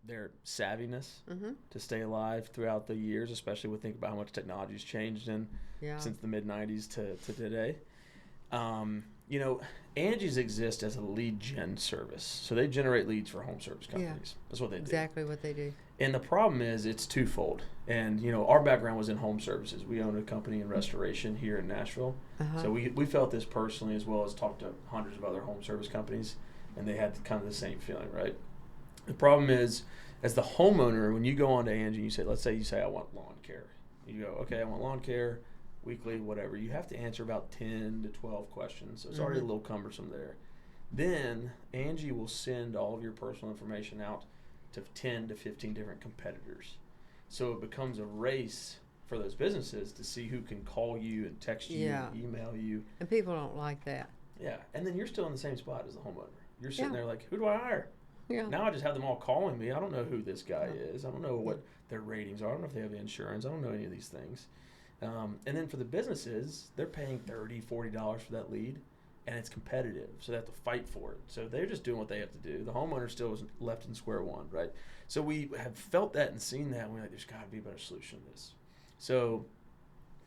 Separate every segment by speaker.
Speaker 1: their savviness to stay alive throughout the years, especially with think about how much technology's changed since the mid '90s to today. You know, Angie's exist as a lead gen service, so they generate leads for home service companies. That's what they do.
Speaker 2: Exactly what they do.
Speaker 1: And the problem is it's twofold. And, you know, our background was in home services. We own a company in restoration here in Nashville. So we felt this personally, as well as talked to hundreds of other home service companies, and they had kind of the same feeling, right? The problem is, as the homeowner, when you go on to Angie, let's say you say, I want lawn care. You go, okay, I want lawn care, weekly, whatever. You have to answer about 10 to 12 questions. So it's already a little cumbersome there. Then Angie will send all of your personal information out to 10 to 15 different competitors. So it becomes a race for those businesses to see who can call you and text you and email you.
Speaker 2: And people don't like that.
Speaker 1: Yeah. And then you're still in the same spot as the homeowner. You're sitting there like, who do I hire?
Speaker 2: Yeah.
Speaker 1: Now I just have them all calling me. I don't know who this guy is. I don't know what their ratings are. I don't know if they have insurance. I don't know any of these things. And then for the businesses, they're paying $30, $40 for that lead, and it's competitive, so they have to fight for it. So they're just doing what they have to do. The homeowner still is left in square one, right? So we have felt that and seen that, and we're like, there's got to be a better solution to this. So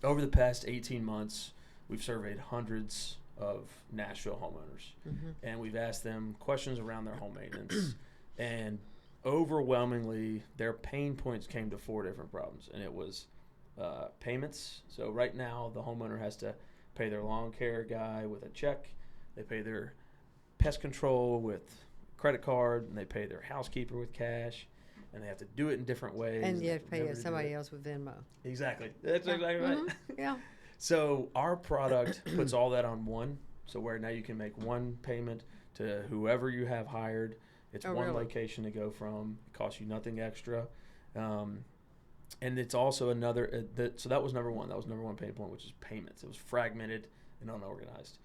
Speaker 1: over the past 18 months, we've surveyed hundreds of Nashville homeowners, and we've asked them questions around their home maintenance, and overwhelmingly, their pain points came to 4 different problems, and it was payments. So right now, the homeowner has to pay their lawn care guy with a check. They pay their pest control with credit card, and they pay their housekeeper with cash, and they have to do it in different ways.
Speaker 2: And you have to pay somebody else with Venmo.
Speaker 1: Exactly. That's exactly right.
Speaker 2: Yeah.
Speaker 1: So our product puts all that on one. So where now you can make one payment to whoever you have hired. It's one location to go from. It costs you nothing extra. And it's also another, so that was number one. That was number one pain point, which is payments. It was fragmented and unorganized.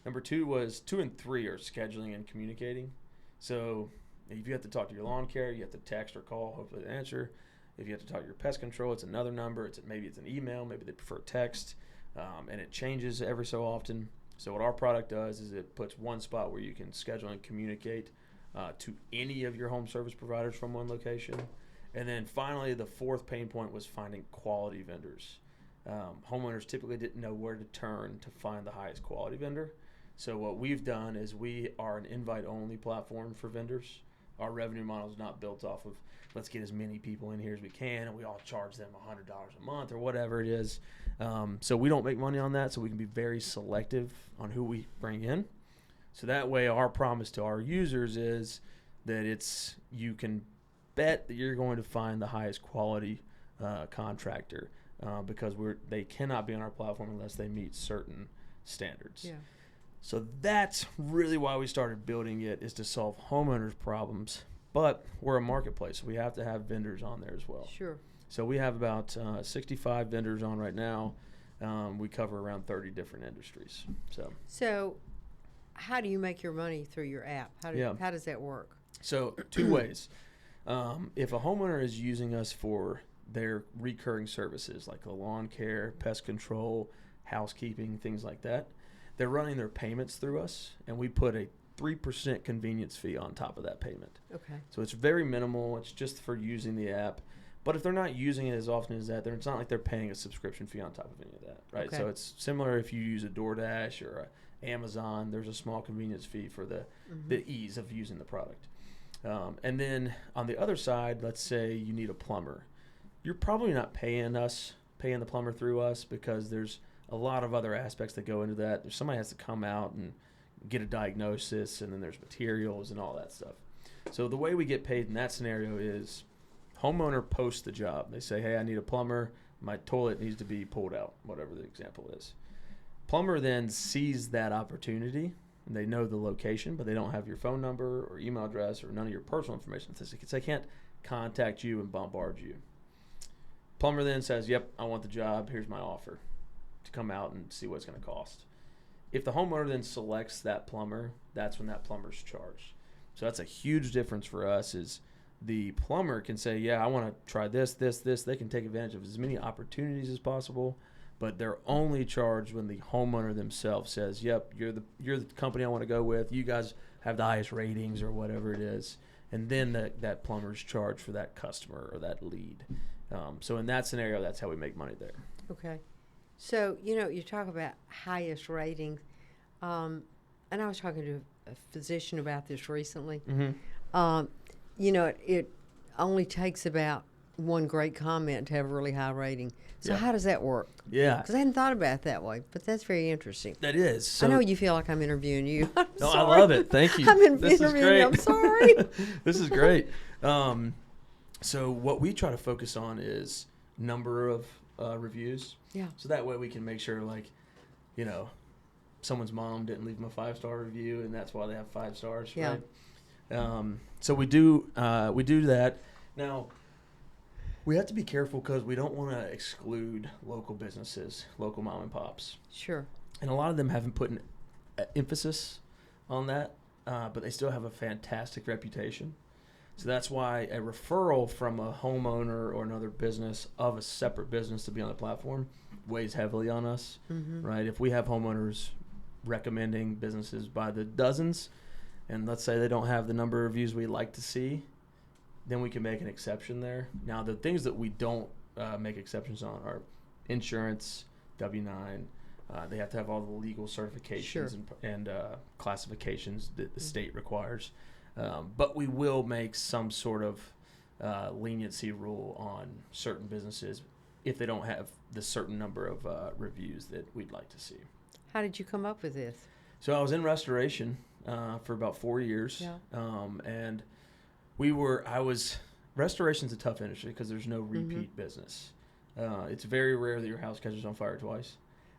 Speaker 1: Number 2 was 2 and 3 are scheduling and communicating. So if you have to talk to your lawn care, you have to text or call, hopefully they answer. If you have to talk to your pest control, it's another number. Maybe it's an email, maybe they prefer text, and it changes every so often. So what our product does is it puts one spot where you can schedule and communicate to any of your home service providers from one location. And then finally, the 4th pain point was finding quality vendors. Homeowners typically didn't know where to turn to find the highest quality vendor. So what we've done is we are an invite-only platform for vendors. Our revenue model is not built off of let's get as many people in here as we can, and we all charge them $100 a month or whatever it is. So we don't make money on that, so we can be very selective on who we bring in. So that way, our promise to our users is that you can bet that you're going to find the highest quality contractor because they cannot be on our platform unless they meet certain standards.
Speaker 2: Yeah.
Speaker 1: So that's really why we started building it, is to solve homeowners' problems. But we're a marketplace, so we have to have vendors on there as well.
Speaker 2: Sure.
Speaker 1: So we have about 65 vendors on right now. We cover around 30 different industries.
Speaker 2: So how do you make your money through your app? How does that work?
Speaker 1: So 2 ways. If a homeowner is using us for their recurring services like the lawn care, pest control, housekeeping, things like that, they're running their payments through us, and we put a 3% convenience fee on top of that payment.
Speaker 2: Okay.
Speaker 1: So it's very minimal. It's just for using the app. But if they're not using it as often as that, it's not like they're paying a subscription fee on top of any of that, right?
Speaker 2: Okay.
Speaker 1: So it's similar if you use a DoorDash or a Amazon. There's a small convenience fee for the ease of using the product. And then on the other side, let's say you need a plumber. You're probably not paying the plumber through us because there's a lot of other aspects that go into that. Somebody has to come out and get a diagnosis, and then there's materials and all that stuff. So the way we get paid in that scenario is homeowner posts the job. They say, hey, I need a plumber. My toilet needs to be pulled out, whatever the example is. Plumber then sees that opportunity, and they know the location, but they don't have your phone number or email address or none of your personal information. So they can't contact you and bombard you. Plumber then says, yep, I want the job. Here's my offer to come out and see what it's going to cost. If the homeowner then selects that plumber, that's when that plumber's charged. So that's a huge difference for us is the plumber can say, yeah, I want to try this. They can take advantage of as many opportunities as possible, but they're only charged when the homeowner themselves says, yep, you're the company I want to go with. You guys have the highest ratings or whatever it is. and then that plumber's charge for that customer or that lead. So in that scenario, that's how we make money there.
Speaker 2: Okay. So, you talk about highest ratings, and I was talking to a physician about this recently.
Speaker 1: Mm-hmm.
Speaker 2: It only takes about one great comment to have a really high rating. So how does that work?
Speaker 1: Yeah.
Speaker 2: Because I hadn't thought about it that way, but that's very interesting.
Speaker 1: That is. So
Speaker 2: I know you feel like I'm interviewing you.
Speaker 1: No, I love it. Thank you.
Speaker 2: I'm interviewing you. I'm sorry.
Speaker 1: This is great. So what we try to focus on is number of reviews.
Speaker 2: Yeah.
Speaker 1: So that way we can make sure, someone's mom didn't leave them a 5-star review, and that's why they have 5 stars,
Speaker 2: yeah.
Speaker 1: right? So we do that. Now, we have to be careful because we don't want to exclude local businesses, local mom and pops.
Speaker 2: Sure.
Speaker 1: And a lot of them haven't put an emphasis on that, but they still have a fantastic reputation. So that's why a referral from a homeowner or another business of a separate business to be on the platform weighs heavily on us, right? If we have homeowners recommending businesses by the dozens, and let's say they don't have the number of reviews we like to see, then we can make an exception there. Now, the things that we don't make exceptions on are insurance, W-9. They have to have all the legal certifications and classifications that the state requires. But we will make some sort of leniency rule on certain businesses if they don't have the certain number of reviews that we'd like to see.
Speaker 2: How did you come up with this?
Speaker 1: So I was in restoration for about 4 years.
Speaker 2: Yeah.
Speaker 1: And restoration's a tough industry because there's no repeat business. It's very rare that your house catches on fire twice.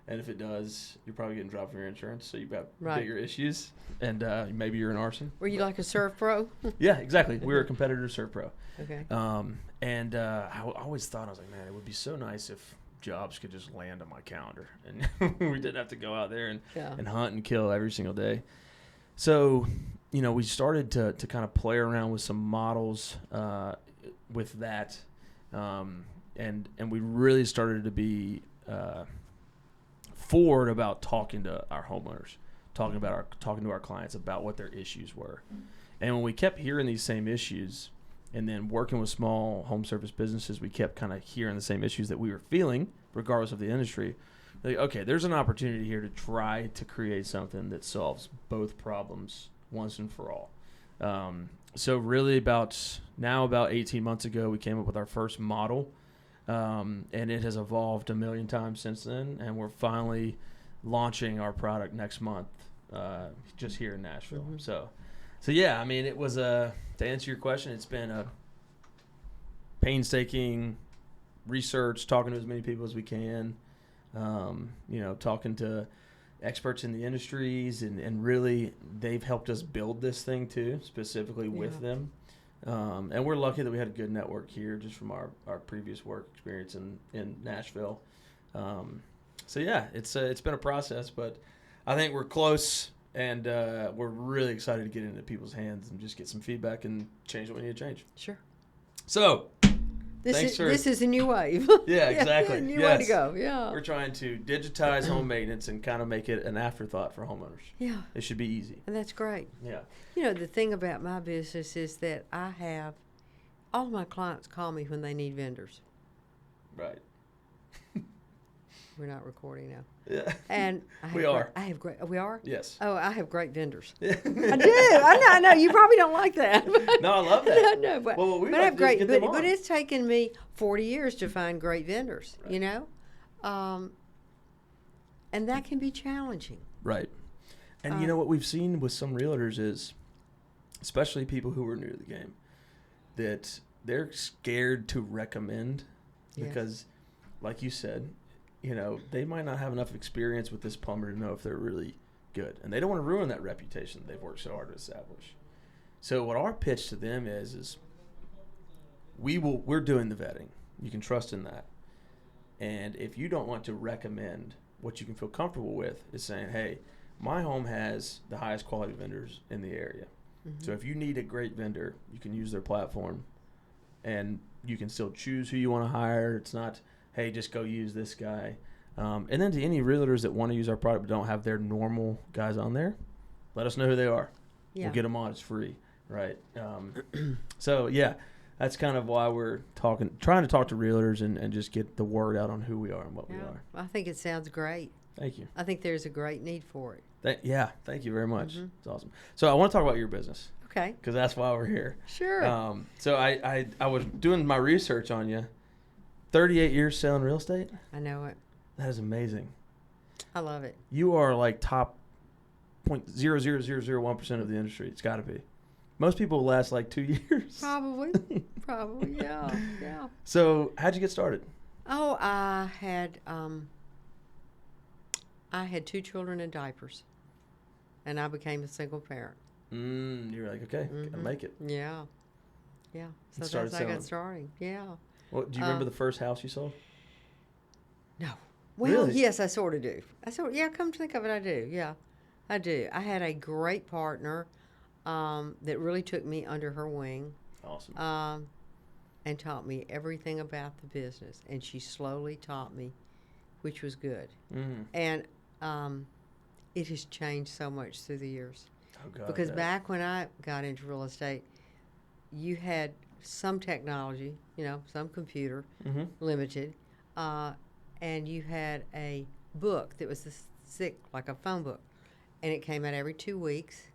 Speaker 1: And if it does, you're probably getting dropped from your insurance, so you've got bigger issues, and maybe you're an arson.
Speaker 2: Were you like a Surf Pro?
Speaker 1: Yeah, exactly. We were a competitor to Surf Pro.
Speaker 2: Okay.
Speaker 1: I always thought, I was like, man, it would be so nice if jobs could just land on my calendar, and we didn't have to go out there and hunt and kill every single day. So, we started to kind of play around with some models with that, and we really started to be forward about talking to our homeowners, talking to our clients about what their issues were. And when we kept hearing these same issues, and then working with small home service businesses, we kept kind of hearing the same issues that we were feeling, regardless of the industry. Like, okay, there's an opportunity here to try to create something that solves both problems once and for all. So really about 18 months ago, we came up with our first model. And it has evolved a million times since then, and we're finally launching our product next month, just here in Nashville. So yeah, I mean, it was to answer your question, it's been a painstaking research, talking to as many people as we can, talking to experts in the industries, and really they've helped us build this thing too, specifically with them. And we're lucky that we had a good network here just from our previous work experience in Nashville. So yeah, it's been a process, but I think we're close, and we're really excited to get into people's hands and just get some feedback and change what we need to change.
Speaker 2: Sure.
Speaker 1: So
Speaker 2: this is a new wave.
Speaker 1: Yeah, exactly.
Speaker 2: New way to go. Yeah.
Speaker 1: We're trying to digitize home maintenance and kind of make it an afterthought for homeowners.
Speaker 2: Yeah.
Speaker 1: It should be easy.
Speaker 2: And that's great.
Speaker 1: Yeah.
Speaker 2: The thing about my business is that I have all my clients call me when they need vendors.
Speaker 1: Right.
Speaker 2: We're not recording now.
Speaker 1: Yeah.
Speaker 2: And
Speaker 1: We are.
Speaker 2: We are?
Speaker 1: Yes.
Speaker 2: Oh, I have great vendors.
Speaker 1: Yeah.
Speaker 2: I do. I know. You probably don't like that.
Speaker 1: No, I love that.
Speaker 2: No, but,
Speaker 1: well, we
Speaker 2: but I have great. But
Speaker 1: it's
Speaker 2: it's taken me 40 years to find great vendors.
Speaker 1: Right.
Speaker 2: And that can be challenging.
Speaker 1: Right. And what we've seen with some realtors is, especially people who are new to the game, that they're scared to recommend because, like you said, they might not have enough experience with this plumber to know if they're really good. And they don't want to ruin that reputation they've worked so hard to establish. So what our pitch to them is we're doing the vetting. You can trust in that. And if you don't want to recommend, what you can feel comfortable with is saying, hey, MyHome has the highest quality vendors in the area. So if you need a great vendor, you can use their platform, and you can still choose who you want to hire. It's not, hey, just go use this guy. And then to any realtors that want to use our product but don't have their normal guys on there, let us know who they are. Yeah. We'll get them on. It's free. Right. So yeah, that's kind of why we're trying to talk to realtors and just get the word out on who we are and what we are.
Speaker 2: I think it sounds great.
Speaker 1: Thank you.
Speaker 2: I think there's a great need for it.
Speaker 1: Thank you very much. It's awesome. So I want to talk about your business.
Speaker 2: Okay.
Speaker 1: Because that's why we're here.
Speaker 2: Sure.
Speaker 1: So I was doing my research on you. 38 years selling real estate?
Speaker 2: I know it.
Speaker 1: That is amazing.
Speaker 2: I love it.
Speaker 1: You are like top 0.00001% of the industry. It's got to be. Most people last like 2 years.
Speaker 2: Probably, yeah.
Speaker 1: So how'd you get started?
Speaker 2: Oh, I had 2 children in diapers, and I became a single parent.
Speaker 1: You're like, okay, gotta make it.
Speaker 2: Yeah. So that's how I got started. Yeah.
Speaker 1: Well, do you remember the first house you sold?
Speaker 2: No. Well,
Speaker 1: really?
Speaker 2: yes, I sort of do. Come to think of it, I do. Yeah, I do. I had a great partner that really took me under her wing.
Speaker 1: Awesome.
Speaker 2: And taught me everything about the business. And she slowly taught me, which was good. And it has changed so much through the years.
Speaker 1: Oh, God.
Speaker 2: Because back when I got into real estate, you had some technology, some computer, limited, and you had a book that was thick, like a phone book, and it came out every 2 weeks,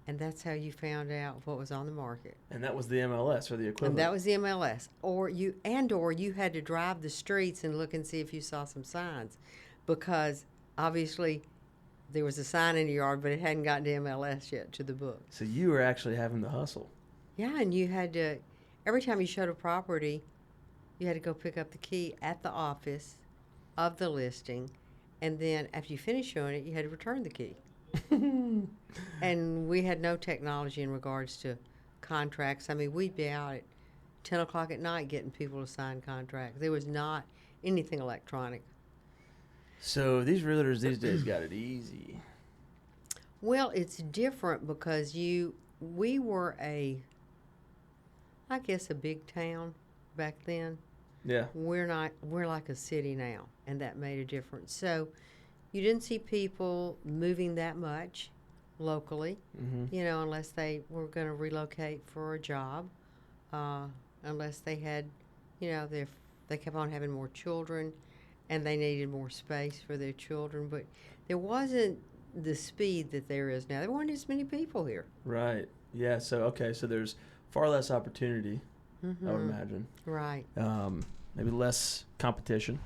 Speaker 2: and that's how you found out what was on the market.
Speaker 1: And that was the MLS or the equivalent.
Speaker 2: And that was the MLS, or you had to drive the streets and look and see if you saw some signs, because obviously there was a sign in the yard, but it hadn't gotten to MLS yet, to the book.
Speaker 1: So you were actually having to hustle.
Speaker 2: Yeah, and you had to, every time you showed a property, you had to go pick up the key at the office of the listing, and then after you finished showing it, you had to return the key. And we had no technology in regards to contracts. I mean, we'd be out at 10 o'clock at night getting people to sign contracts. There was not anything electronic.
Speaker 1: So these realtors these days got it easy.
Speaker 2: Well, it's different because we were I guess a big town back then.
Speaker 1: Yeah.
Speaker 2: We're like a city now, and that made a difference. So you didn't see people moving that much locally, unless they were going to relocate for a job, unless they had, they kept on having more children and they needed more space for their children. But there wasn't the speed that there is now. There weren't as many people here.
Speaker 1: Right. Yeah. So there's far less opportunity, I would imagine.
Speaker 2: Right.
Speaker 1: Maybe less competition.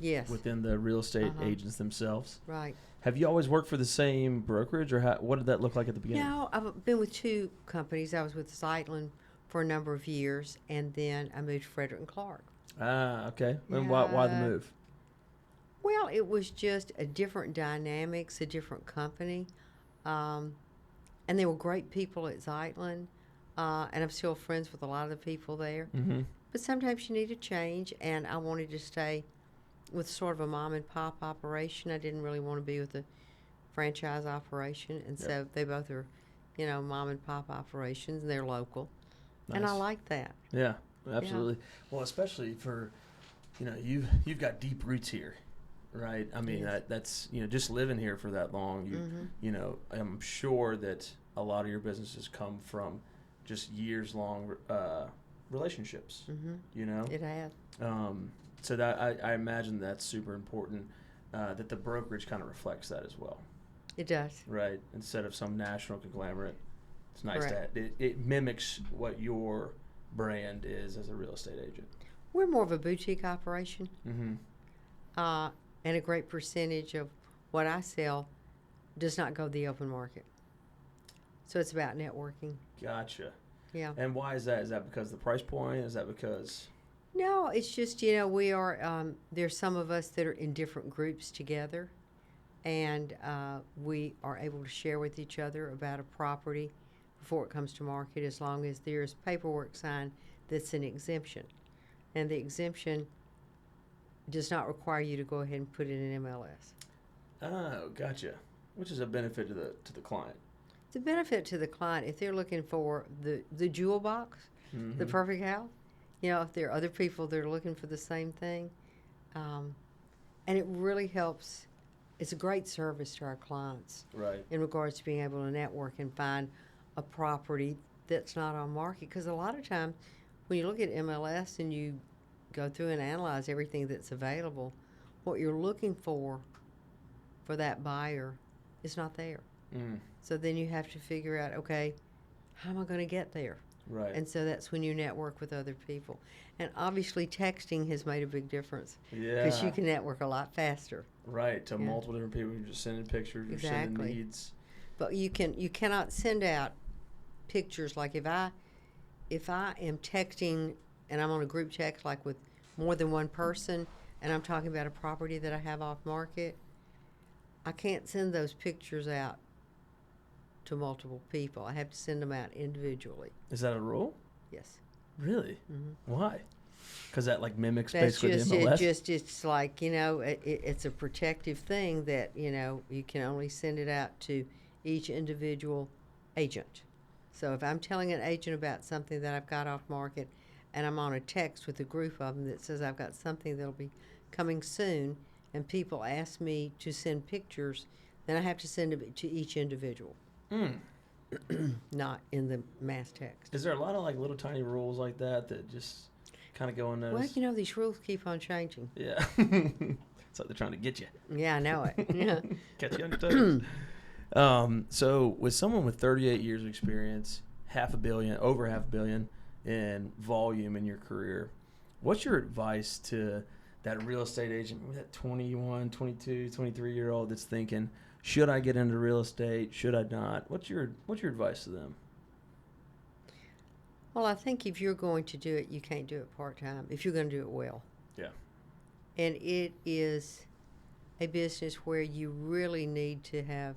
Speaker 2: Yes.
Speaker 1: Within the real estate agents themselves.
Speaker 2: Right.
Speaker 1: Have you always worked for the same brokerage, or what did that look like at the beginning?
Speaker 2: No, I've been with 2 companies. I was with Starling for a number of years, and then I moved to Frederick and Clark.
Speaker 1: Ah, okay. And why the move?
Speaker 2: Well, it was just a different dynamics, a different company, and they were great people at Zeitlin, and I'm still friends with a lot of the people there. But sometimes you need a change, and I wanted to stay with sort of a mom and pop operation. I didn't really want to be with a franchise operation, and so they both are, mom and pop operations, and they're local, and I like that.
Speaker 1: Yeah, absolutely. Yeah. Well, especially for, you've got deep roots here, right? I mean, that's just living here for that long. I'm sure that a lot of your businesses come from just years long relationships.
Speaker 2: It has.
Speaker 1: So that I imagine that's super important, that the brokerage kind of reflects that as well.
Speaker 2: It does.
Speaker 1: Right. Instead of some national conglomerate, it's nice that it mimics what your brand is as a real estate agent.
Speaker 2: We're more of a boutique operation. And a great percentage of what I sell does not go to the open market. So it's about networking.
Speaker 1: Gotcha.
Speaker 2: Yeah.
Speaker 1: And why is that? Is that because of the price point? Is that because...
Speaker 2: No, it's just, we are, there's some of us that are in different groups together, and we are able to share with each other about a property before it comes to market, as long as there's paperwork signed that's an exemption. And the exemption does not require you to go ahead and put it in MLS.
Speaker 1: Oh, gotcha. Which is a benefit to the client.
Speaker 2: It's a benefit to the client if they're looking for the jewel box, the perfect house. If there are other people that are looking for the same thing. And it really helps. It's a great service to our clients.
Speaker 1: Right.
Speaker 2: In regards to being able to network and find a property that's not on market. Because a lot of times when you look at MLS and you go through and analyze everything that's available, what you're looking for that buyer is not there. So then you have to figure out, okay, how am I going to get there?
Speaker 1: Right.
Speaker 2: And so that's when you network with other people. And obviously texting has made a big difference.
Speaker 1: Yeah.
Speaker 2: Because you can network a lot faster.
Speaker 1: Right, to multiple different people. You're just sending pictures, you're sending needs.
Speaker 2: But you cannot send out pictures like if I am texting and I'm on a group text like with more than one person and I'm talking about a property that I have off market, I can't send those pictures out to multiple people. I have to send them out individually.
Speaker 1: Is that a rule?
Speaker 2: Yes.
Speaker 1: Really?
Speaker 2: Mm-hmm.
Speaker 1: Why? Because that like mimics
Speaker 2: That's
Speaker 1: basically
Speaker 2: just,
Speaker 1: the MLS?
Speaker 2: it's like, it's a protective thing that, you can only send it out to each individual agent. So if I'm telling an agent about something that I've got off market and I'm on a text with a group of them that says I've got something that'll be coming soon and people ask me to send pictures, then I have to send it to each individual. Not in the mass text.
Speaker 1: Is there a lot of like little tiny rules like that just kind of go unnoticed?
Speaker 2: Well, these rules keep on changing.
Speaker 1: Yeah. It's like they're trying to get you.
Speaker 2: Yeah, I know it. Yeah.
Speaker 1: Catch you on your toes. So with someone with 38 years of experience, over half a billion in volume in your career, what's your advice to that real estate agent, that 21, 22, 23-year-old that's thinking, should I get into real estate? Should I not? What's your advice to them?
Speaker 2: Well, I think if you're going to do it, you can't do it part-time if you're going to do it well.
Speaker 1: Yeah.
Speaker 2: And it is a business where you really need to have,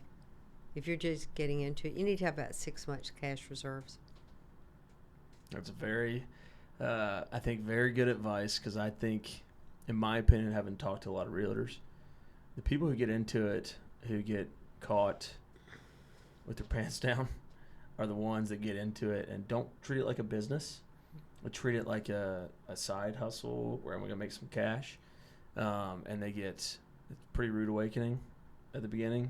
Speaker 2: if you're just getting into it, you need to have about 6 months cash reserves.
Speaker 1: That's very good advice, because I think, in my opinion, having talked to a lot of realtors, the people who get into it, who get caught with their pants down, are the ones that get into it and don't treat it like a business, but treat it like a side hustle where I'm going to make some cash. And they get a pretty rude awakening at the beginning.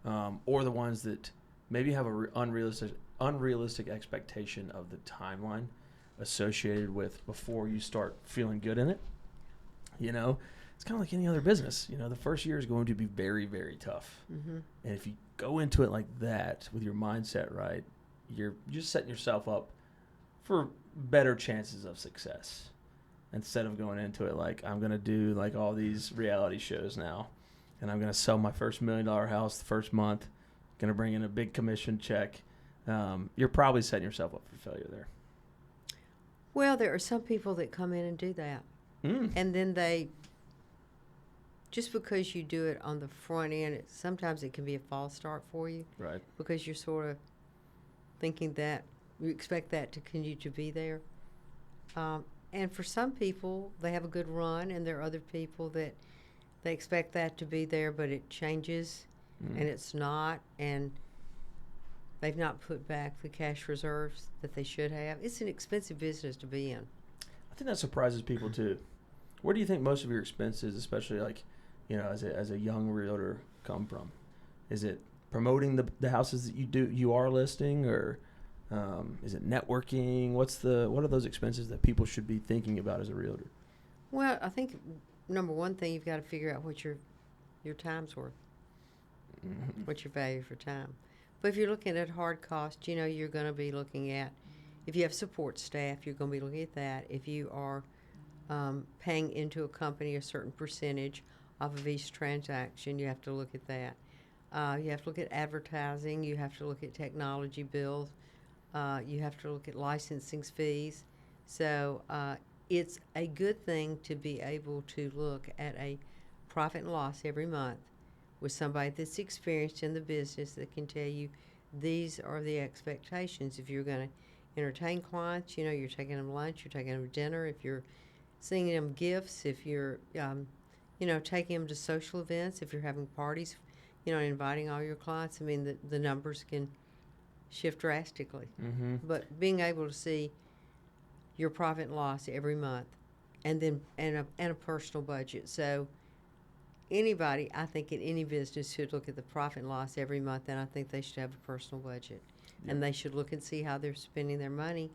Speaker 1: Or the ones that maybe have a unrealistic expectation of the timeline associated with before you start feeling good in it. It's kind of like any other business. The first year is going to be very, very tough. Mm-hmm. And if you go into it like that with your mindset right, you're just setting yourself up for better chances of success, instead of going into it like, I'm going to do like all these reality shows now, and I'm going to sell my first $1 million house the first month, going to bring in a big commission check. You're probably setting yourself up for failure there.
Speaker 2: Well, there are some people that come in and do that. And then just because you do it on the front end, sometimes it can be a false start for you.
Speaker 1: Right.
Speaker 2: Because you're sort of thinking that you expect that to continue to be there. And for some people, they have a good run, and there are other people that they expect that to be there, but it changes, and it's not, and they've not put back the cash reserves that they should have. It's an expensive business to be in.
Speaker 1: I think that surprises people too. Where do you think most of your expenses, especially like, as a young realtor, come from? Is it promoting the houses that you are listing, or is it networking? What are those expenses that people should be thinking about as a realtor?
Speaker 2: Well, I think number one thing, you've got to figure out what your time's worth. Mm-hmm. What's your value for time? But if you're looking at hard costs, you're going to be looking at, if you have support staff, you're going to be looking at that. If you are paying into a company a certain percentage off of each transaction, you have to look at that. You have to look at advertising. You have to look at technology bills. You have to look at licensing fees. So it's a good thing to be able to look at a profit and loss every month with somebody that's experienced in the business that can tell you these are the expectations. If you're going to entertain clients, you're taking them lunch, you're taking them dinner, if you're sending them gifts, if you're, taking them to social events, if you're having parties, inviting all your clients, the numbers can shift drastically. Mm-hmm. But being able to see your profit and loss every month, and then and a personal budget. So anybody, I think, in any business should look at the profit and loss every month, and I think they should have a personal budget. and they should look and see how they're spending their money,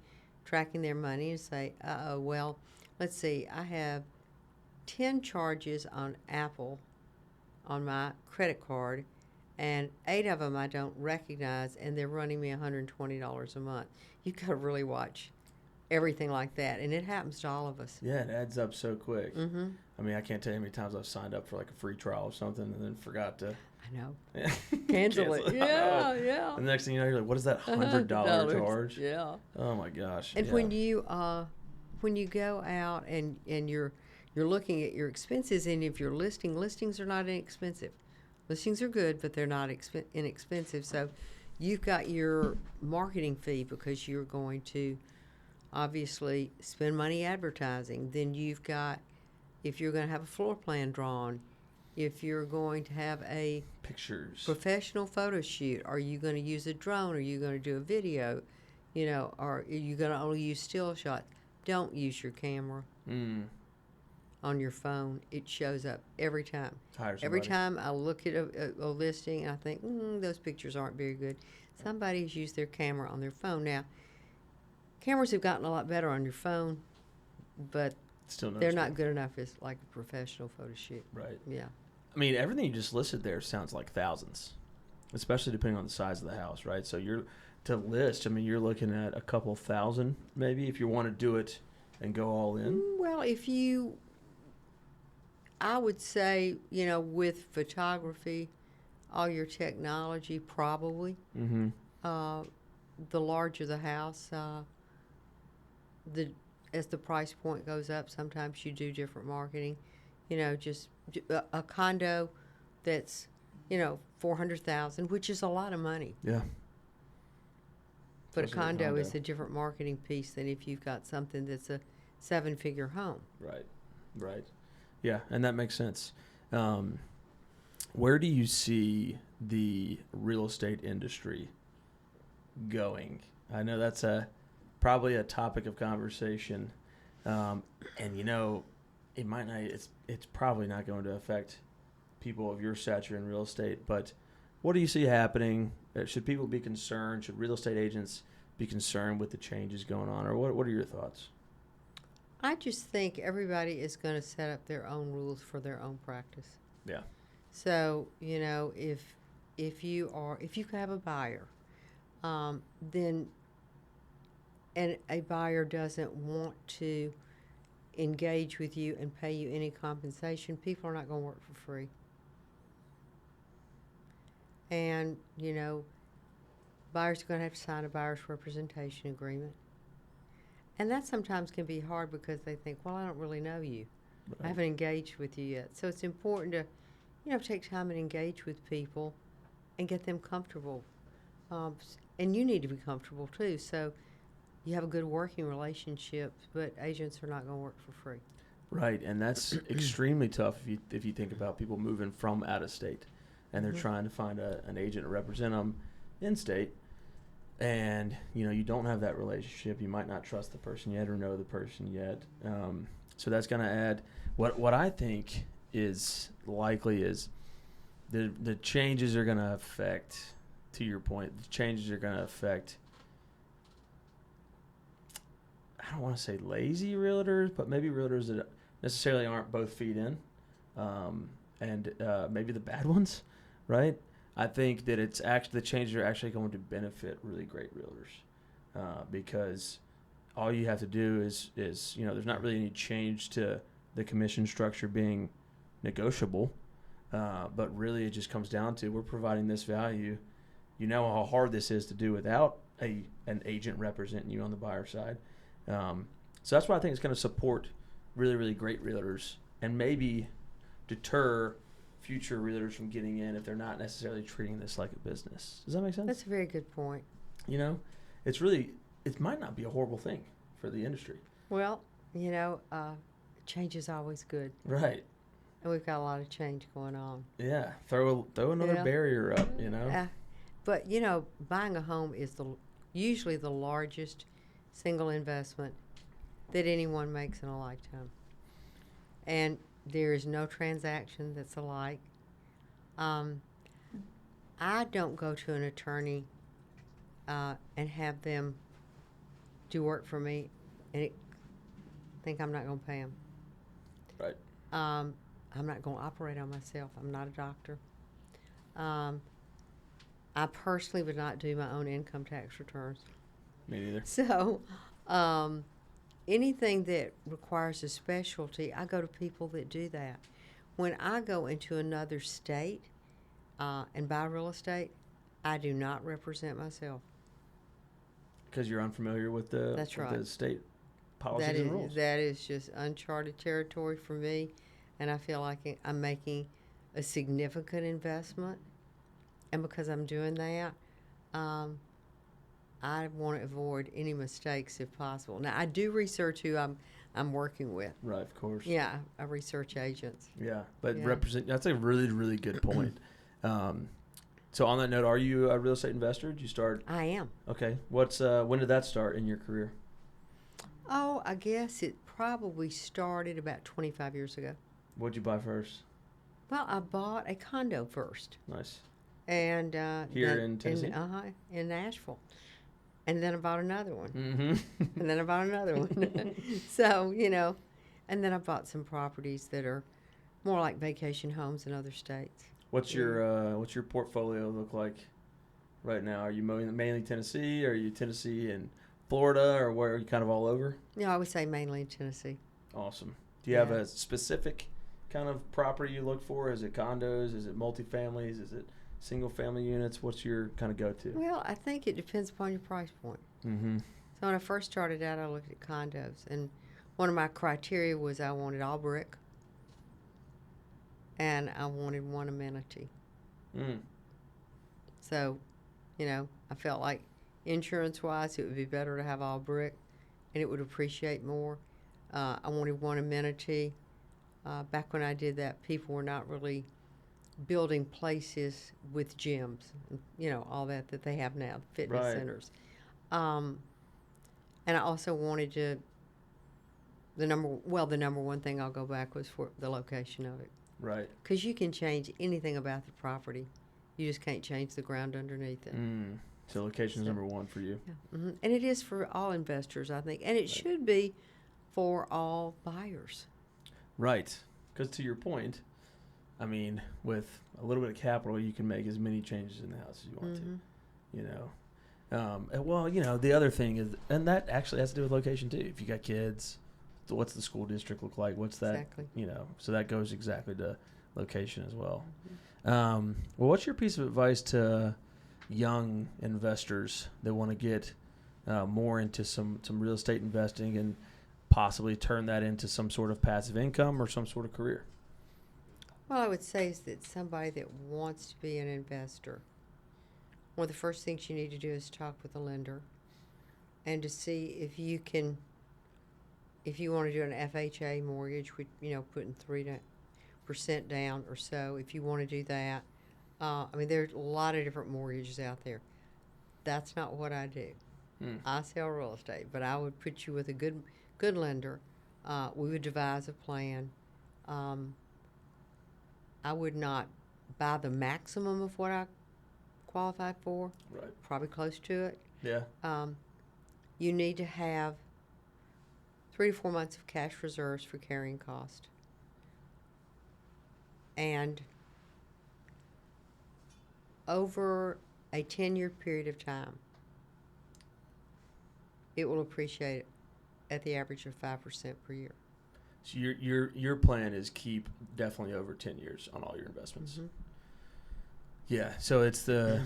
Speaker 2: tracking their money, and say, well, let's see, I have 10 charges on Apple on my credit card, and 8 of them I don't recognize, and they're running me $120 a month. You've got to really watch everything like that, and it happens to all of us.
Speaker 1: Yeah, it adds up so quick.
Speaker 2: Mm-hmm.
Speaker 1: I mean, I can't tell you how many times I've signed up for like a free trial or something and then forgot to.
Speaker 2: I know.
Speaker 1: Yeah.
Speaker 2: Cancel it. Yeah.
Speaker 1: And the next thing you know, you're like, what is that $100 charge?
Speaker 2: Yeah.
Speaker 1: Oh my gosh.
Speaker 2: And when you go out and you're looking at your expenses, and if you're listings are not inexpensive. Listings are good, but they're not inexpensive. So you've got your marketing fee because you're going to obviously spend money advertising. Then you've got, if you're going to have a floor plan drawn, if you're going to have a
Speaker 1: pictures,
Speaker 2: professional photo shoot, are you going to use a drone? Are you going to do a video? You know, or are you going to only use still shots? Don't use your camera on your phone. It shows up every time. Every time I look at a listing and I think, those pictures aren't very good. Somebody's used their camera on their phone. Now, cameras have gotten a lot better on your phone, but
Speaker 1: still
Speaker 2: they're not good enough as like a professional photo shoot.
Speaker 1: Right.
Speaker 2: Yeah.
Speaker 1: I mean, everything you just listed there sounds like thousands, especially depending on the size of the house, right? So you're looking at a couple thousand maybe if you want to do it and go all in.
Speaker 2: Well, I would say, with photography, all your technology, probably.
Speaker 1: Mm-hmm.
Speaker 2: The larger the house, as the price point goes up, sometimes you do different marketing. Just a condo that's, $400,000, which is a lot of money.
Speaker 1: Yeah.
Speaker 2: But a condo is a different marketing piece than if you've got something that's a 7-figure home.
Speaker 1: Right. Yeah, and that makes sense. Where do you see the real estate industry going? I know that's probably a topic of conversation, and it might not. It's probably not going to affect people of your stature in real estate. But what do you see happening? Should people be concerned? Should real estate agents be concerned with the changes going on, or what are your thoughts?
Speaker 2: I just think everybody is going to set up their own rules for their own practice.
Speaker 1: Yeah.
Speaker 2: So, if you have a buyer, then, and a buyer doesn't want to engage with you and pay you any compensation, people are not going to work for free. And, buyers are going to have to sign a buyer's representation agreement. And that sometimes can be hard because they think, well, I don't really know you. Right. I haven't engaged with you yet. So it's important to, take time and engage with people and get them comfortable. And you need to be comfortable too. So you have a good working relationship, but agents are not going to work for free.
Speaker 1: Right, and that's extremely tough if you think about people moving from out of state and they're trying to find an agent to represent them in state. And, you don't have that relationship. You might not trust the person yet or know the person yet. So that's going to add what I think is likely is the changes are going to affect, to your point, the changes are going to affect, I don't want to say lazy realtors, but maybe realtors that necessarily aren't both feet in, and maybe the bad ones, right? I think that the changes are actually going to benefit really great realtors, because all you have to do is there's not really any change to the commission structure being negotiable, but really it just comes down to we're providing this value. You know how hard this is to do without an agent representing you on the buyer side. So that's why I think it's going to support really, really great realtors and maybe deter future realtors from getting in if they're not necessarily treating this like a business. Does that make sense?
Speaker 2: That's a very good point.
Speaker 1: It might not be a horrible thing for the industry.
Speaker 2: Well, change is always good.
Speaker 1: Right.
Speaker 2: And we've got a lot of change going on.
Speaker 1: Yeah. Throw another barrier up,
Speaker 2: But, buying a home is usually the largest single investment that anyone makes in a lifetime. And there is no transaction that's alike. I don't go to an attorney and have them do work for me, and think I'm not going to pay them.
Speaker 1: Right.
Speaker 2: I'm not going to operate on myself. I'm not a doctor. I personally would not do my own income tax returns.
Speaker 1: Me neither.
Speaker 2: So, anything that requires a specialty, I go to people that do that. When I go into another state and buy real estate, I do not represent myself.
Speaker 1: Because you're unfamiliar with the,
Speaker 2: That's
Speaker 1: with
Speaker 2: right.
Speaker 1: the state policies and rules.
Speaker 2: That is just uncharted territory for me, and I feel like I'm making a significant investment. And because I'm doing that, I want to avoid any mistakes if possible. Now, I do research who I'm working with.
Speaker 1: Right, of course.
Speaker 2: Yeah, I research agents.
Speaker 1: Yeah, but
Speaker 2: Yeah.
Speaker 1: That's a really, really good point. So on that note, are you a real estate investor? Did you start?
Speaker 2: I am.
Speaker 1: Okay. When did that start in your career?
Speaker 2: Oh, I guess it probably started about 25 years ago.
Speaker 1: What'd you buy first?
Speaker 2: Well, I bought a condo first.
Speaker 1: Nice.
Speaker 2: And
Speaker 1: Here in Tennessee?
Speaker 2: In Nashville. And then I bought another one.
Speaker 1: Mm-hmm.
Speaker 2: And then I bought another one. So, and then I bought some properties that are more like vacation homes in other states.
Speaker 1: What's your portfolio look like right now? Are you mainly Tennessee? Or are you Tennessee and Florida, or where are you kind of all over?
Speaker 2: No, I would say mainly in Tennessee.
Speaker 1: Awesome. Do you have a specific kind of property you look for? Is it condos? Is it multifamilies? Is it single family units? What's your kind of go-to?
Speaker 2: Well, I think it depends upon your price point.
Speaker 1: Mm-hmm.
Speaker 2: So when I first started out, I looked at condos, and one of my criteria was I wanted all brick, and I wanted one amenity.
Speaker 1: Mm.
Speaker 2: So, I felt like insurance-wise, it would be better to have all brick, and it would appreciate more. I wanted one amenity. Back when I did that, people were not really building places with gyms, all that they have now, fitness
Speaker 1: Right.
Speaker 2: centers. And I also wanted the number one thing I'll go back was for the location of it.
Speaker 1: Right.
Speaker 2: Because you can change anything about the property. You just can't change the ground underneath it.
Speaker 1: Mm. So location is number one for you.
Speaker 2: Yeah. Mm-hmm. And it is for all investors, I think. And it should be for all buyers.
Speaker 1: Right. Because to your point, I mean, with a little bit of capital, you can make as many changes in the house as you want to. The other thing is, and that actually has to do with location too. If you got kids, what's the school district look like? What's that?
Speaker 2: Exactly.
Speaker 1: So that goes exactly to location as well.
Speaker 2: Mm-hmm.
Speaker 1: Well, what's your piece of advice to young investors that want to get more into some real estate investing and possibly turn that into some sort of passive income or some sort of career?
Speaker 2: Well, I would say is that somebody that wants to be an investor, one of the first things you need to do is talk with a lender and to see if you want to do an FHA mortgage with, putting 3% down or so, if you want to do that. There's a lot of different mortgages out there. That's not what I do. I sell real estate, but I would put you with a good lender. We would devise a plan. I would not buy the maximum of what I qualified for.
Speaker 1: Right.
Speaker 2: Probably close to it.
Speaker 1: Yeah.
Speaker 2: You need to have 3 to 4 months of cash reserves for carrying cost. And over a 10-year period of time, it will appreciate at the average of 5% per year.
Speaker 1: So your plan is keep definitely over 10 years on all your investments.
Speaker 2: Mm-hmm.
Speaker 1: Yeah. So it's so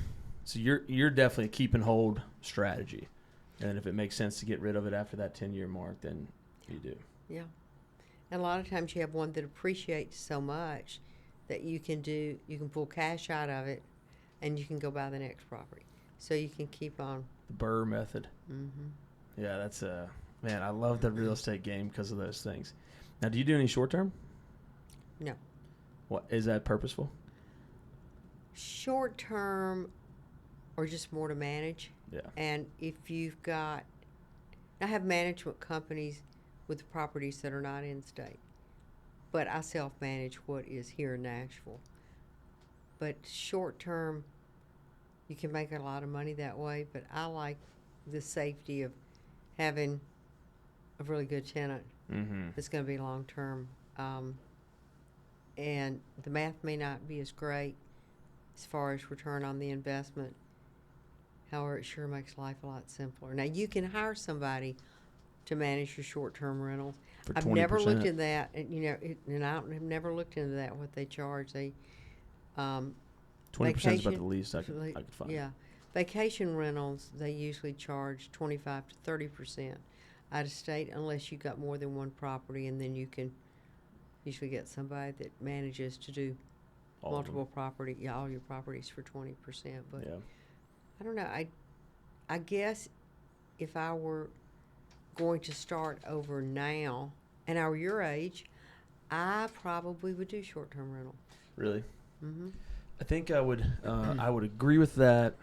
Speaker 1: you're definitely a keep and hold strategy, and if it makes sense to get rid of it after that 10-year mark, then you do.
Speaker 2: Yeah. And a lot of times you have one that appreciates so much that you can pull cash out of it, and you can go buy the next property. So you can keep on.
Speaker 1: The Burr method.
Speaker 2: Mm-hmm.
Speaker 1: Yeah, that's man, I love the real estate game because of those things. Now, do you do any short term?
Speaker 2: No.
Speaker 1: What is that purposeful?
Speaker 2: Short term, or just more to manage.
Speaker 1: Yeah.
Speaker 2: And if you've got, I have management companies with properties that are not in state, but I self-manage what is here in Nashville. But short term, you can make a lot of money that way. But I like the safety of having a really good tenant that's going to be long term. And the math may not be as great as far as return on the investment. However, it sure makes life a lot simpler. Now, you can hire somebody to manage your short-term rentals.
Speaker 1: For
Speaker 2: I've
Speaker 1: 20%.
Speaker 2: never looked at that, and I've never looked into that. What they charge,
Speaker 1: 20% is about the least I could find.
Speaker 2: Yeah, vacation rentals they usually charge 25 to 30% out of state, unless you got more than one property, and then you can usually get somebody that manages to do
Speaker 1: All
Speaker 2: multiple all your properties for 20%. But
Speaker 1: yeah.
Speaker 2: I don't know. I guess if I were going to start over now, and I were your age, I probably would do short-term rental.
Speaker 1: Really?
Speaker 2: Mm-hmm.
Speaker 1: I think I would agree with that,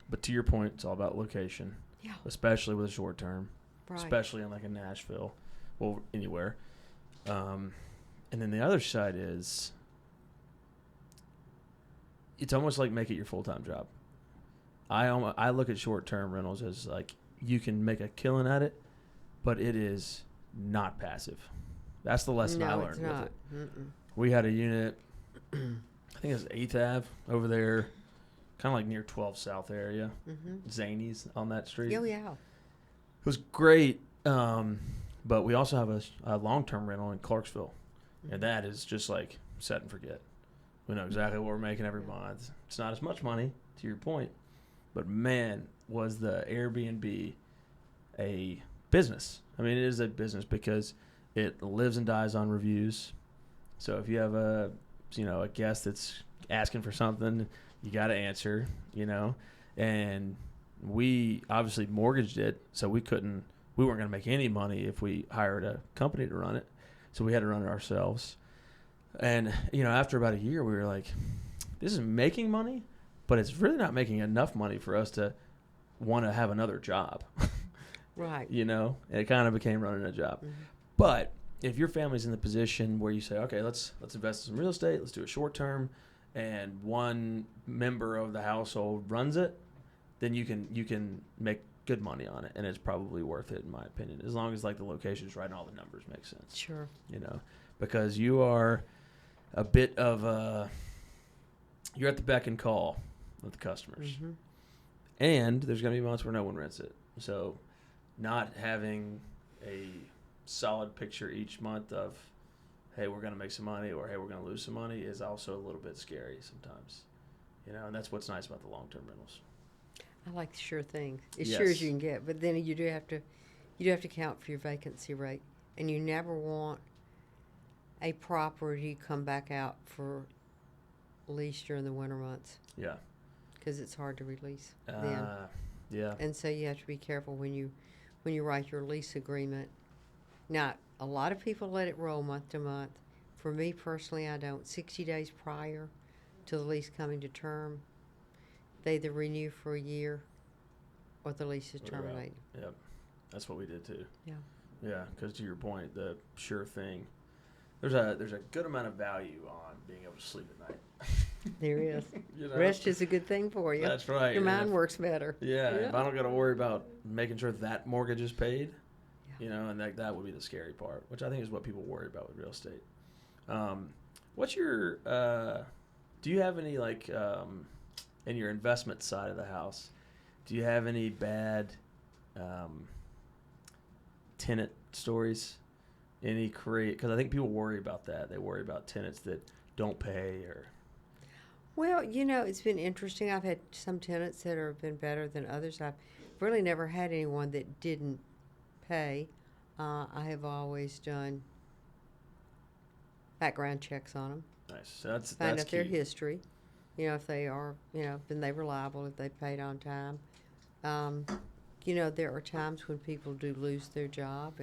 Speaker 1: but to your point, it's all about location.
Speaker 2: Yeah.
Speaker 1: Especially with a short term.
Speaker 2: Right.
Speaker 1: Especially in like in Nashville. Well, anywhere. And then the other side is it's almost like make it your full-time job. I look at short-term rentals as like you can make a killing at it, but it is not passive. That's the lesson I learned with it. Mm-mm. We had a unit, I think it was 8th Ave over there, kind of like near 12 South area. Zany's on that street.
Speaker 2: Oh, yeah.
Speaker 1: It was great, but we also have a long-term rental in Clarksville, and that is just like set and forget. We know exactly what we're making every month. It's not as much money, to your point, but man, was the Airbnb a business. I mean, it is a business because it lives and dies on reviews. So if you have a guest that's asking for something, you got to answer, and we obviously mortgaged it, so we weren't going to make any money if we hired a company to run it. So we had to run it ourselves. And, after about a year, we were like, this is making money, but it's really not making enough money for us to want to have another job.
Speaker 2: Right.
Speaker 1: And it kind of became running a job. But if your family's in the position where you say, okay, let's invest in some real estate, let's do it short term, and one member of the household runs it, then you can make good money on it, and it's probably worth it in my opinion, as long as like the location's right and all the numbers make sense.
Speaker 2: Sure.
Speaker 1: Because you are a bit of you're at the beck and call of the customers. And there's going to be months where no one rents it. So not having a solid picture each month of, hey, we're going to make some money, or hey, we're going to lose some money is also a little bit scary sometimes. And that's what's nice about the long-term rentals.
Speaker 2: I like the sure thing, as sure as you can get. But then you do have to count for your vacancy rate, and you never want a property come back out for lease during the winter months.
Speaker 1: Yeah.
Speaker 2: Because it's hard to release then.
Speaker 1: Yeah.
Speaker 2: And so you have to be careful when you write your lease agreement. Now, a lot of people let it roll month to month. For me personally, I don't. 60 days prior to the lease coming to term, they either renew for a year or the lease is terminated.
Speaker 1: Yep. That's what we did too.
Speaker 2: Yeah.
Speaker 1: Yeah, because to your point, the sure thing, there's a good amount of value on being able to sleep at night.
Speaker 2: There is. Rest is a good thing for you.
Speaker 1: That's right.
Speaker 2: Your mind works better.
Speaker 1: Yeah, if I don't got to worry about making sure that mortgage is paid, and that would be the scary part, which I think is what people worry about with real estate. What's your, do you have any, like, in your investment side of the house, do you have any bad tenant stories? Because I think people worry about that. They worry about tenants that don't pay or...
Speaker 2: Well, it's been interesting. I've had some tenants that have been better than others. I've really never had anyone that didn't pay. I have always done background checks on them.
Speaker 1: Nice. That's
Speaker 2: Find out
Speaker 1: key.
Speaker 2: their history. If they are, been they reliable, if they paid on time. There are times when people do lose their job,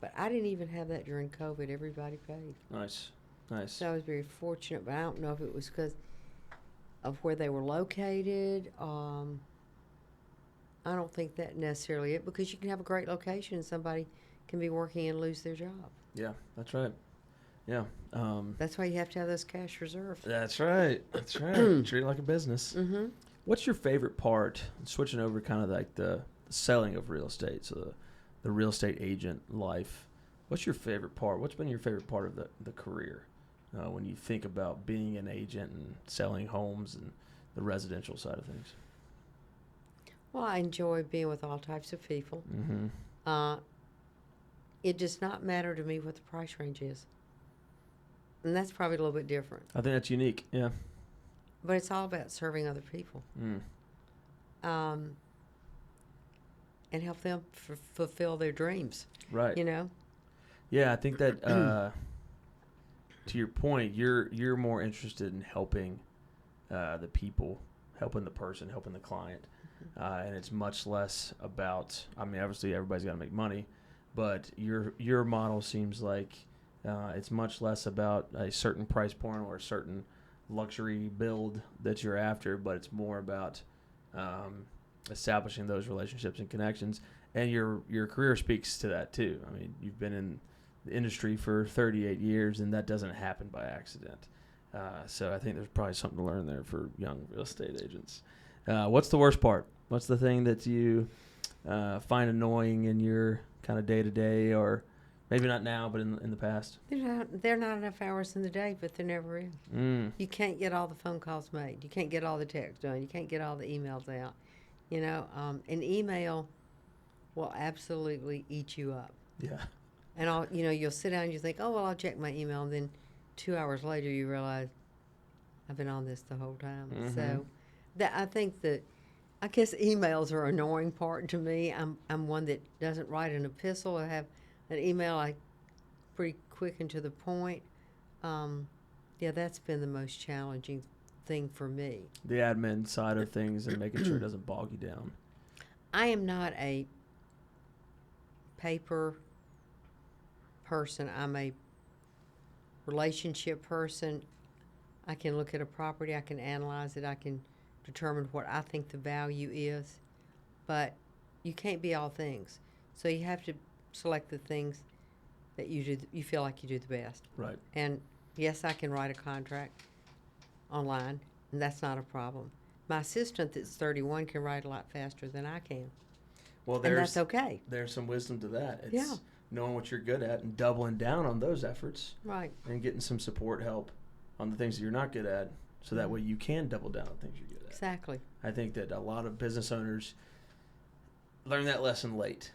Speaker 2: but I didn't even have that during COVID. Everybody paid.
Speaker 1: Nice.
Speaker 2: So I was very fortunate, but I don't know if it was because of where they were located. I don't think that necessarily it, because you can have a great location and somebody can be working and lose their job.
Speaker 1: Yeah, that's right. Yeah.
Speaker 2: That's why you have to have those cash reserves.
Speaker 1: That's right. Treat it like a business. What's your favorite part, switching over kind of like the selling of real estate, so the real estate agent life? What's your favorite part? What's been your favorite part of the career when you think about being an agent and selling homes and the residential side of things?
Speaker 2: Well, I enjoy being with all types of people.
Speaker 1: Mm-hmm.
Speaker 2: It does not matter to me what the price range is. And that's probably a little bit different.
Speaker 1: I think that's unique, yeah.
Speaker 2: But it's all about serving other people. And help them fulfill their dreams.
Speaker 1: Right.
Speaker 2: You know?
Speaker 1: Yeah, I think that to your point, you're more interested in helping the people, helping the person, helping the client. And it's much less about, I mean, obviously everybody's got to make money, but your model seems like it's much less about a certain price point or a certain luxury build that you're after, but it's more about establishing those relationships and connections. And your career speaks to that too. I mean, you've been in the industry for 38 years, and that doesn't happen by accident. So I think there's probably something to learn there for young real estate agents. What's the worst part? What's the thing that you find annoying in your kind of day-to-day, or maybe not now, but in the past?
Speaker 2: There are not enough hours in the day, but there never is. You can't get all the phone calls made. You can't get all the texts done. You can't get all the emails out. You know, an email will absolutely eat you up.
Speaker 1: Yeah.
Speaker 2: And you'll sit down and you think, oh, well, I'll check my email. And then 2 hours later, you realize I've been on this the whole time.
Speaker 1: Mm-hmm.
Speaker 2: So I guess emails are an annoying part to me. I'm one that doesn't write an epistle. I have an email pretty quick and to the point. Yeah, that's been the most challenging thing for me.
Speaker 1: The admin side of things and making sure it doesn't bog you down.
Speaker 2: I am not a paper person. I'm a relationship person. I can look at a property, I can analyze it, I can determine what I think the value is, but you can't be all things. So you have to select the things that you feel like you do the best.
Speaker 1: Right.
Speaker 2: And yes, I can write a contract online, and that's not a problem. My assistant that's 31 can write a lot faster than I can.
Speaker 1: Well,
Speaker 2: and that's okay.
Speaker 1: There's some wisdom to that. It's
Speaker 2: Yeah.
Speaker 1: knowing what you're good at and doubling down on those efforts.
Speaker 2: Right.
Speaker 1: And getting some support help on the things that you're not good at, so that way you can double down on things you're good at.
Speaker 2: Exactly.
Speaker 1: I think that a lot of business owners learn that lesson late.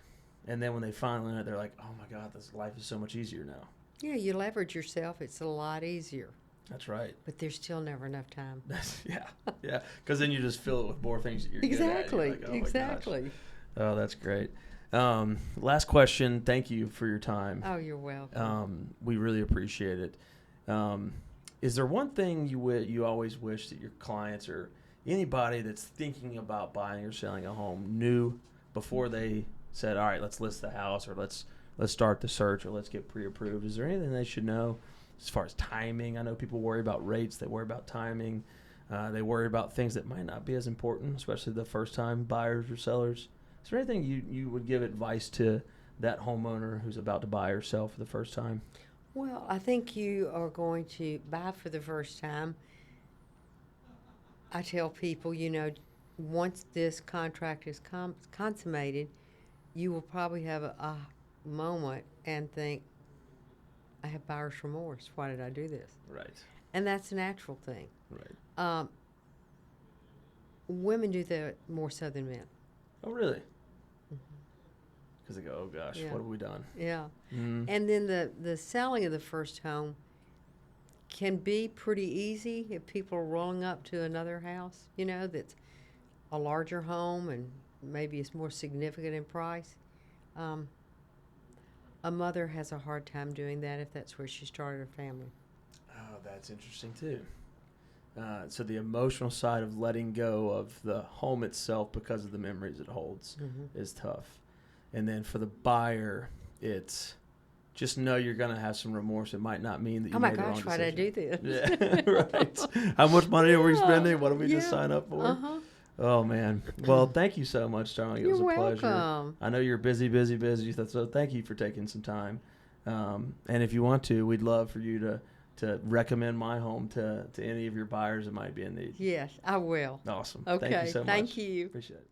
Speaker 1: And then when they finally learn it, they're like, oh my God, this life is so much easier now.
Speaker 2: Yeah, you leverage yourself. It's a lot easier.
Speaker 1: That's right.
Speaker 2: But there's still never enough time.
Speaker 1: Yeah. Because then you just fill it with more things that you're
Speaker 2: exactly.
Speaker 1: good at. You're like, oh
Speaker 2: exactly.
Speaker 1: My gosh. Oh, that's great. Last question. Thank you for your time.
Speaker 2: Oh, you're welcome.
Speaker 1: We really appreciate it. Is there one thing you always wish that your clients or anybody that's thinking about buying or selling a home knew before they said, all right, let's list the house, or let's start the search, or let's get pre-approved? Is there anything they should know as far as timing? I know people worry about rates. They worry about timing. They worry about things that might not be as important, especially the first-time buyers or sellers. Is there anything you would give advice to that homeowner who's about to buy or sell for the first time?
Speaker 2: Well, I think you are going to buy for the first time. I tell people, once this contract is consummated, you will probably have a moment and think, I have buyer's remorse. Why did I do this?
Speaker 1: Right.
Speaker 2: And that's a natural thing.
Speaker 1: Right.
Speaker 2: Women do that more so than men.
Speaker 1: Oh, really? Because they go, oh gosh,
Speaker 2: Yeah.
Speaker 1: what have we done?
Speaker 2: Yeah.
Speaker 1: Mm.
Speaker 2: And then the selling of the first home can be pretty easy if people are rolling up to another house, that's a larger home and maybe it's more significant in price. A mother has a hard time doing that if that's where she started her family.
Speaker 1: Oh, that's interesting too. So the emotional side of letting go of the home itself because of the memories it holds is tough. And then for the buyer, it's just know you're going to have some remorse. It might not mean that you made the wrong decision.
Speaker 2: Oh my gosh, why did I do this?
Speaker 1: Yeah, right. How much money are we spending? What did we just sign up for?
Speaker 2: Uh-huh.
Speaker 1: Oh, man. Well, thank you so much, Starling. It was a pleasure.
Speaker 2: Welcome.
Speaker 1: I know you're busy, so thank you for taking some time. And if you want to, we'd love for you to to recommend MyHome to any of your buyers that might be in need.
Speaker 2: Yes, I will.
Speaker 1: Awesome.
Speaker 2: Okay.
Speaker 1: Thank you so much.
Speaker 2: Thank you.
Speaker 1: Appreciate it.